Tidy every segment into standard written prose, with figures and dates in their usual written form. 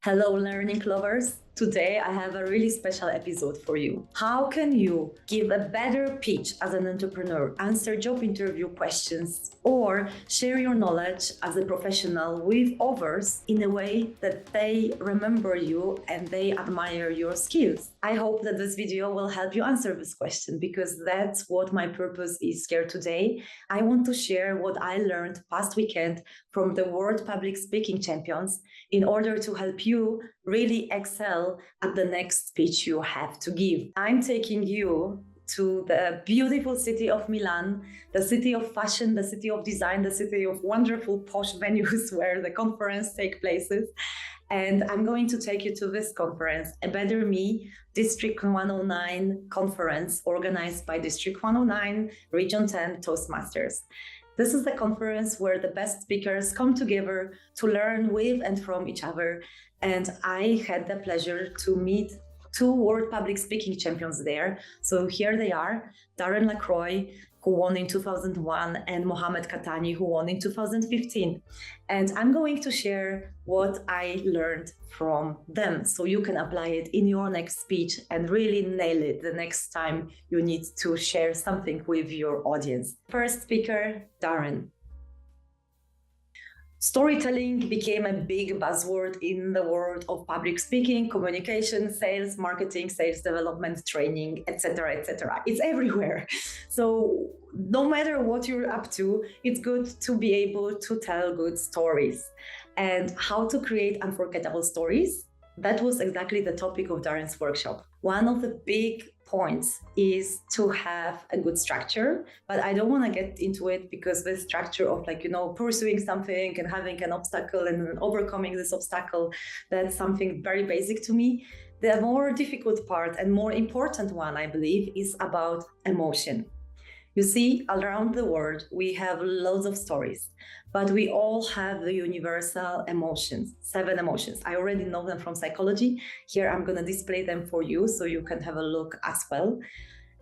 Hello, learning lovers. Today I have a really special episode for you. How can you give a better pitch as an entrepreneur, answer job interview questions, or share your knowledge as a professional with others in a way that they remember you and they admire your skills? I hope that this video will help you answer this question because that's what my purpose is here today. I want to share what I learned past weekend from the World Public Speaking Champions in order to help you really excel at the next speech you have to give. I'm taking you to the beautiful city of Milan, the city of fashion, the city of design, the city of wonderful posh venues where the conference takes places. And I'm going to take you to this conference, A Better Me District 109 conference organized by District 109, Region 10 Toastmasters. This is the conference where the best speakers come together to learn with and from each other. And I had the pleasure to meet two World Public Speaking champions there. So here they are, Darren Lacroix, who won in 2001, and Mohammed Qahtani, who won in 2015. And I'm going to share what I learned from them so you can apply it in your next speech and really nail it the next time you need to share something with your audience. First speaker, Darren. Storytelling became a big buzzword in the world of public speaking, communication, sales, marketing, sales development, training, etc., etc. It's everywhere. So no matter what you're up to, it's good to be able to tell good stories. And how to create unforgettable stories, that was exactly the topic of Darren's workshop. One of the big points is to have a good structure, but I don't want to get into it because the structure of pursuing something and having an obstacle and overcoming this obstacle, that's something very basic to me. The more difficult part and more important one, I believe, is about emotion. You see, around the world, we have loads of stories, but we all have the universal emotions, 7 emotions. I already know them from psychology. Here, I'm going to display them for you so you can have a look as well.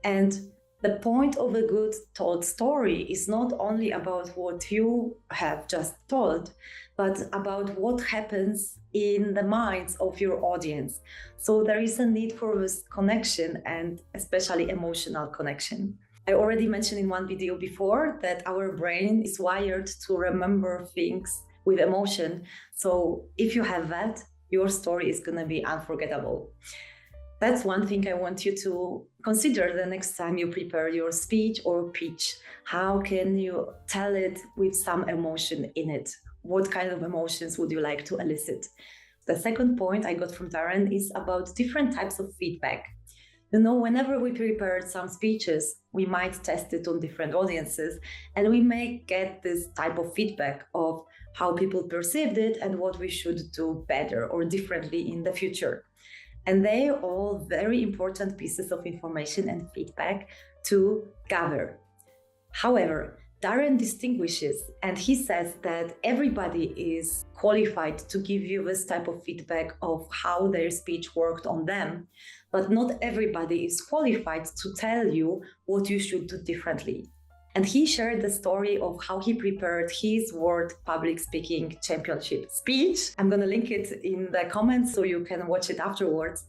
And the point of a good told story is not only about what you have just told, but about what happens in the minds of your audience. So there is a need for this connection and especially emotional connection. I already mentioned in one video before that our brain is wired to remember things with emotion. So if you have that, your story is going to be unforgettable. That's one thing I want you to consider the next time you prepare your speech or pitch. How can you tell it with some emotion in it? What kind of emotions would you like to elicit? The second point I got from Darren is about different types of feedback. Whenever we prepared some speeches, we might test it on different audiences, and we may get this type of feedback of how people perceived it and what we should do better or differently in the future. And they are all very important pieces of information and feedback to gather. However, Darren distinguishes, and he says that everybody is qualified to give you this type of feedback of how their speech worked on them, but not everybody is qualified to tell you what you should do differently. And he shared the story of how he prepared his World Public Speaking Championship speech. I'm going to link it in the comments so you can watch it afterwards.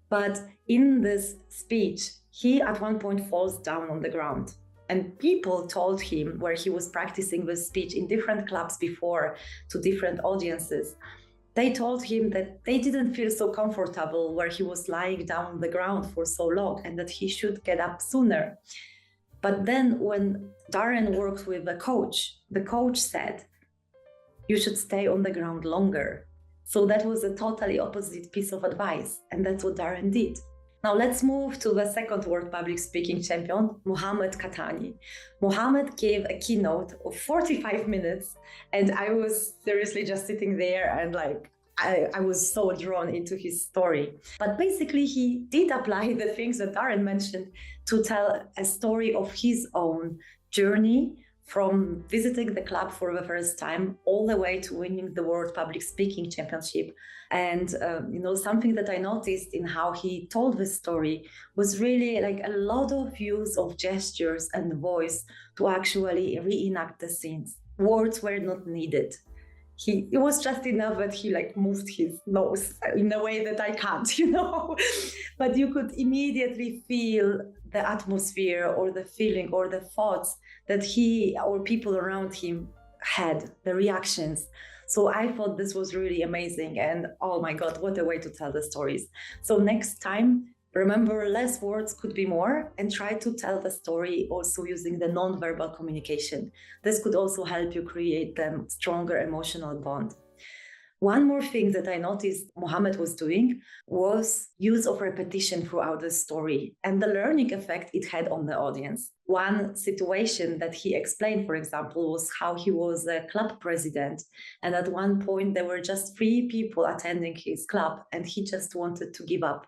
But in this speech, he at one point falls down on the ground. And people told him, where he was practicing this speech in different clubs before to different audiences, they told him that they didn't feel so comfortable where he was lying down on the ground for so long and that he should get up sooner. But then when Darren worked with the coach said, you should stay on the ground longer. So that was a totally opposite piece of advice. And that's what Darren did. Now let's move to the second World Public Speaking champion, Mohammed Qahtani. Mohammed gave a keynote of 45 minutes, and I was seriously just sitting there and I was so drawn into his story. But basically, he did apply the things that Darren mentioned to tell a story of his own journey from visiting the club for the first time all the way to winning the World Public Speaking Championship. And, something that I noticed in how he told the story was really a lot of use of gestures and voice to actually reenact the scenes. Words were not needed. it was just enough that he like moved his nose in a way that I can't, but you could immediately feel the atmosphere or the feeling or the thoughts that he or people around him had, the reactions. So I thought this was really amazing. And oh my God, what a way to tell the stories. So next time, remember, less words could be more, and try to tell the story also using the non-verbal communication. This could also help you create a stronger emotional bond. One more thing that I noticed Mohammed was doing was use of repetition throughout the story and the learning effect it had on the audience. One situation that he explained, for example, was how he was a club president. And at one point, there were just 3 people attending his club, and he just wanted to give up.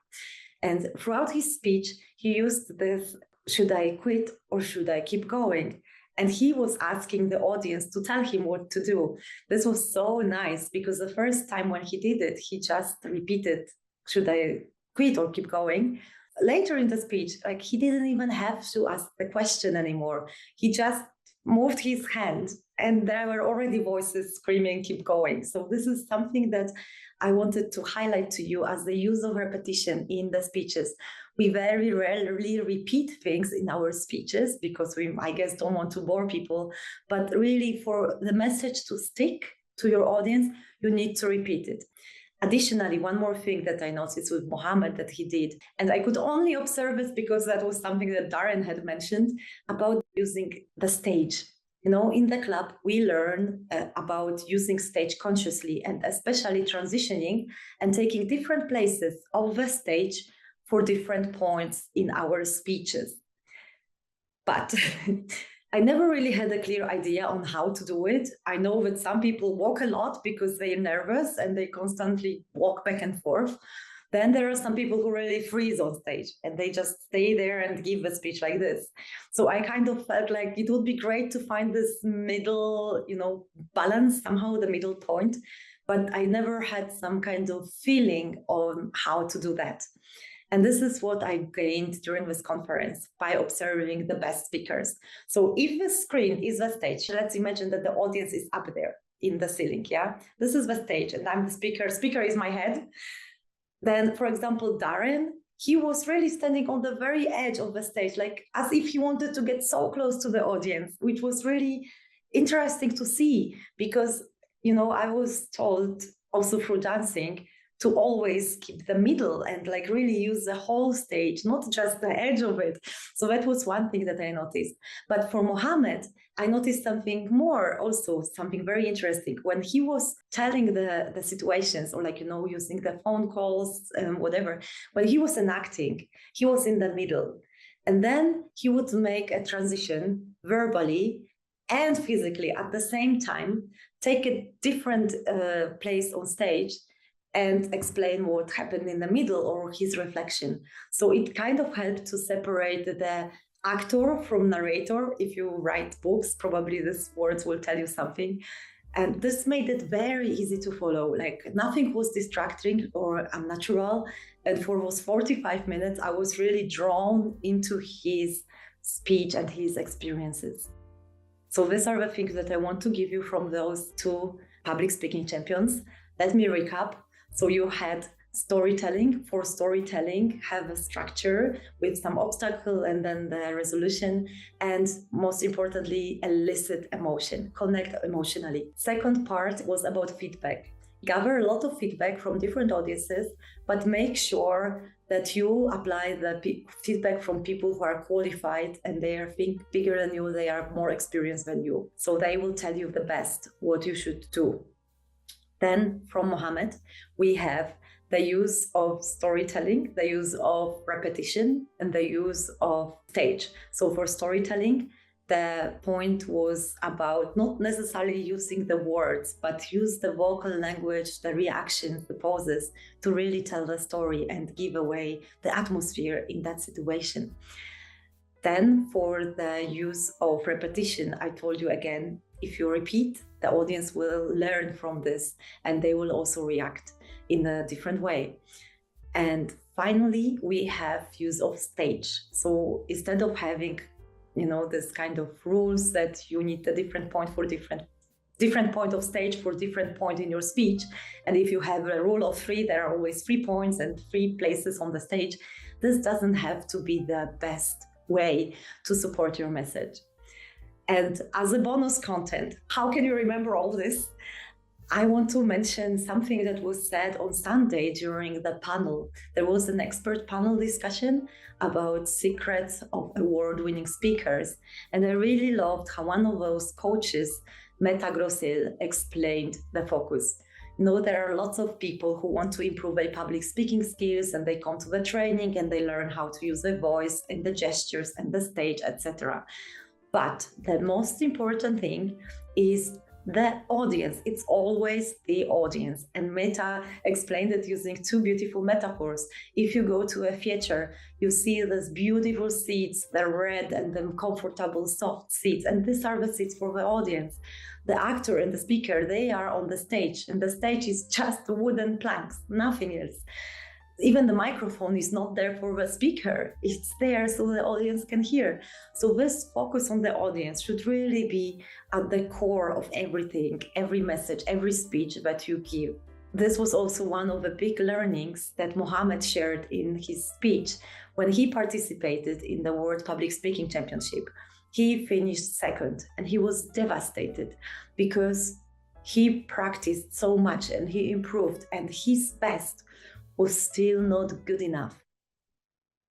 And throughout his speech, he used this, should I quit or should I keep going? And he was asking the audience to tell him what to do. This was so nice because the first time when he did it, he just repeated, should I quit or keep going? Later in the speech, like he didn't even have to ask the question anymore. He just moved his hand and there were already voices screaming, keep going. So this is something that I wanted to highlight to you as the use of repetition in the speeches. We very rarely repeat things in our speeches because we, I guess, don't want to bore people. But really, for the message to stick to your audience, you need to repeat it. Additionally, one more thing that I noticed with Mohammed that he did, and I could only observe it because that was something that Darren had mentioned about using the stage. In the club, we learn about using stage consciously and especially transitioning and taking different places of the stage for different points in our speeches. But I never really had a clear idea on how to do it. I know that some people walk a lot because they're nervous and they constantly walk back and forth. Then there are some people who really freeze on stage and they just stay there and give a speech like this. So I kind of felt like it would be great to find this middle, balance, somehow the middle point. But I never had some kind of feeling on how to do that. And this is what I gained during this conference by observing the best speakers. So if the screen is the stage, let's imagine that the audience is up there in the ceiling, yeah? This is the stage and I'm the speaker. Speaker is my head. Then, for example, Darren, he was really standing on the very edge of the stage, like as if he wanted to get so close to the audience, which was really interesting to see because, I was told also through dancing to always keep the middle and like really use the whole stage, not just the edge of it. So that was one thing that I noticed. But for Mohammed, I noticed something more, also something very interesting. When he was telling the situations or using the phone calls, whatever, when he was enacting, he was in the middle. And then he would make a transition verbally and physically at the same time, take a different place on stage and explain what happened in the middle or his reflection. So it kind of helped to separate the actor from narrator. If you write books, probably these words will tell you something. And this made it very easy to follow. Like nothing was distracting or unnatural. And for those 45 minutes, I was really drawn into his speech and his experiences. So these are the things that I want to give you from those 2 public speaking champions. Let me recap. So you had storytelling. For storytelling, have a structure with some obstacle and then the resolution. And most importantly, elicit emotion, connect emotionally. Second part was about feedback. Gather a lot of feedback from different audiences, but make sure that you apply the feedback from people who are qualified and they are bigger than you, they are more experienced than you. So they will tell you the best what you should do. Then from Mohammed, we have the use of storytelling, the use of repetition, and the use of stage. So for storytelling, the point was about not necessarily using the words, but use the vocal language, the reactions, the poses to really tell the story and give away the atmosphere in that situation. Then for the use of repetition, I told you again, if you repeat, the audience will learn from this and they will also react in a different way. And finally, we have use of stage. So instead of having, this kind of rules that you need a different point for different different point of stage for different point in your speech. And if you have a rule of 3, there are always 3 points and 3 places on the stage. This doesn't have to be the best way to support your message. And as a bonus content, how can you remember all this? I want to mention something that was said on Sunday during the panel. There was an expert panel discussion about secrets of award-winning speakers. And I really loved how one of those coaches, Meta Grossil, explained the focus. You know, there are lots of people who want to improve their public speaking skills, and they come to the training and they learn how to use the voice and the gestures and the stage, etc. But the most important thing is the audience. It's always the audience. And Meta explained it using 2 beautiful metaphors. If you go to a theater, you see these beautiful seats, the red and the comfortable soft seats. And these are the seats for the audience. The actor and the speaker, they are on the stage, and the stage is just wooden planks, nothing else. Even the microphone is not there for the speaker. It's there so the audience can hear. So this focus on the audience should really be at the core of everything, every message, every speech that you give. This was also one of the big learnings that Mohammed shared in his speech when he participated in the World Public Speaking Championship. He finished second and he was devastated because he practiced so much and he improved, and his best was still not good enough.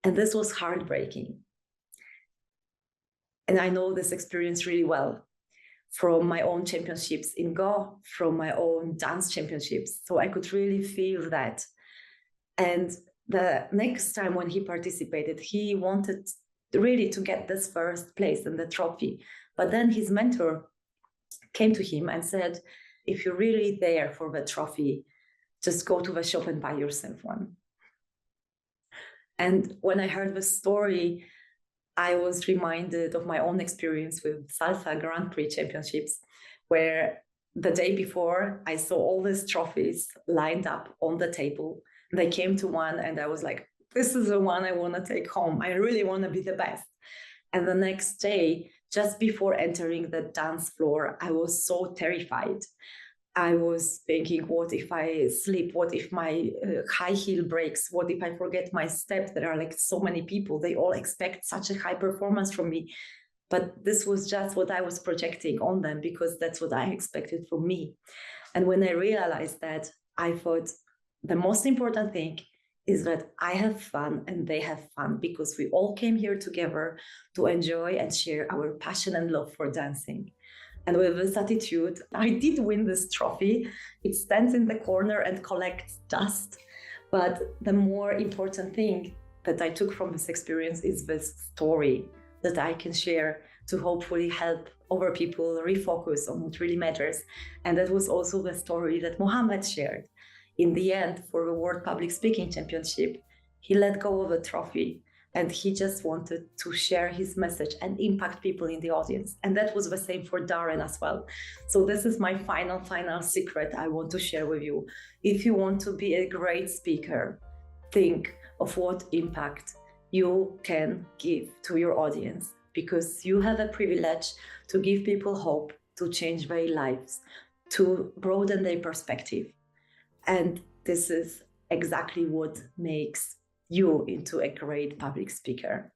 And this was heartbreaking. And I know this experience really well from my own championships in Go, from my own dance championships. So I could really feel that. And the next time when he participated, he wanted really to get this first place and the trophy. But then his mentor came to him and said, if you're really there for the trophy, just go to the shop and buy yourself one. And when I heard the story, I was reminded of my own experience with Salsa Grand Prix Championships, where the day before I saw all these trophies lined up on the table. They came to one and I was like, this is the one I want to take home. I really want to be the best. And the next day, just before entering the dance floor, I was so terrified. I was thinking, what if I slip? What if my high heel breaks? What if I forget my steps? There are like so many people. They all expect such a high performance from me. But this was just what I was projecting on them because that's what I expected from me. And when I realized that, I thought the most important thing is that I have fun and they have fun because we all came here together to enjoy and share our passion and love for dancing. And with this attitude, I did win this trophy. It stands in the corner and collects dust. But the more important thing that I took from this experience is this story that I can share to hopefully help other people refocus on what really matters. And that was also the story that Mohammed shared. In the end, for the World Public Speaking Championship, he let go of a trophy. And he just wanted to share his message and impact people in the audience. And that was the same for Darren as well. So this is my final secret I want to share with you. If you want to be a great speaker, think of what impact you can give to your audience, because you have a privilege to give people hope, to change their lives, to broaden their perspective. And this is exactly what makes you into a great public speaker.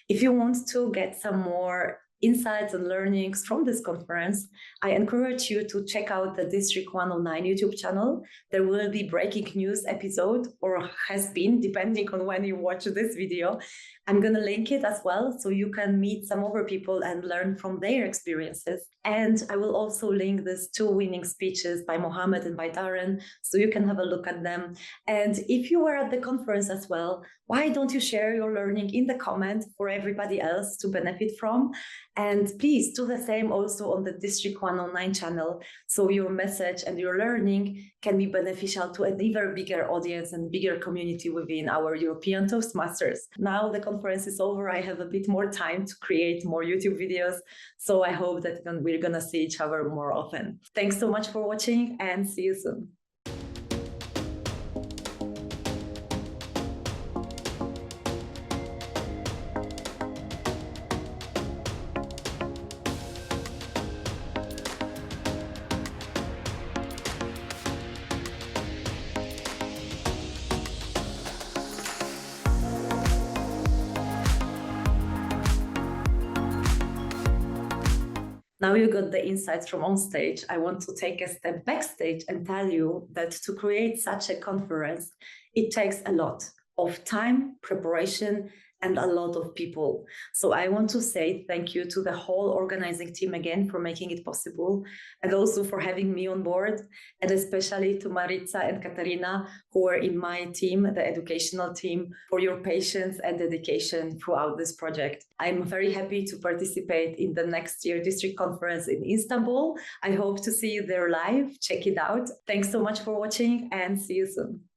If you want to get some more insights and learnings from this conference, I encourage you to check out the District 109 YouTube channel. There will be breaking news episode, or has been, depending on when you watch this video. I'm going to link it as well, so you can meet some other people and learn from their experiences. And I will also link these 2 winning speeches by Mohammed and by Darren, so you can have a look at them. And if you were at the conference as well, why don't you share your learning in the comment for everybody else to benefit from? And please do the same also on the District 109 channel, so your message and your learning can be beneficial to an even bigger audience and bigger community within our European Toastmasters. Now the conference is over, I have a bit more time to create more YouTube videos, so I hope that we're gonna see each other more often. Thanks so much for watching, and see you soon. Now you got the insights from on stage. I want to take a step backstage and tell you that to create such a conference, it takes a lot of time, preparation, and a lot of people. So I want to say thank you to the whole organizing team again for making it possible, and also for having me on board, and especially to Marika and Katarina, who were in my team, the educational team, for your patience and dedication throughout this project. I'm very happy to participate in the next year district conference in Istanbul. I hope to see you there live. Check it out. Thanks so much for watching and see you soon.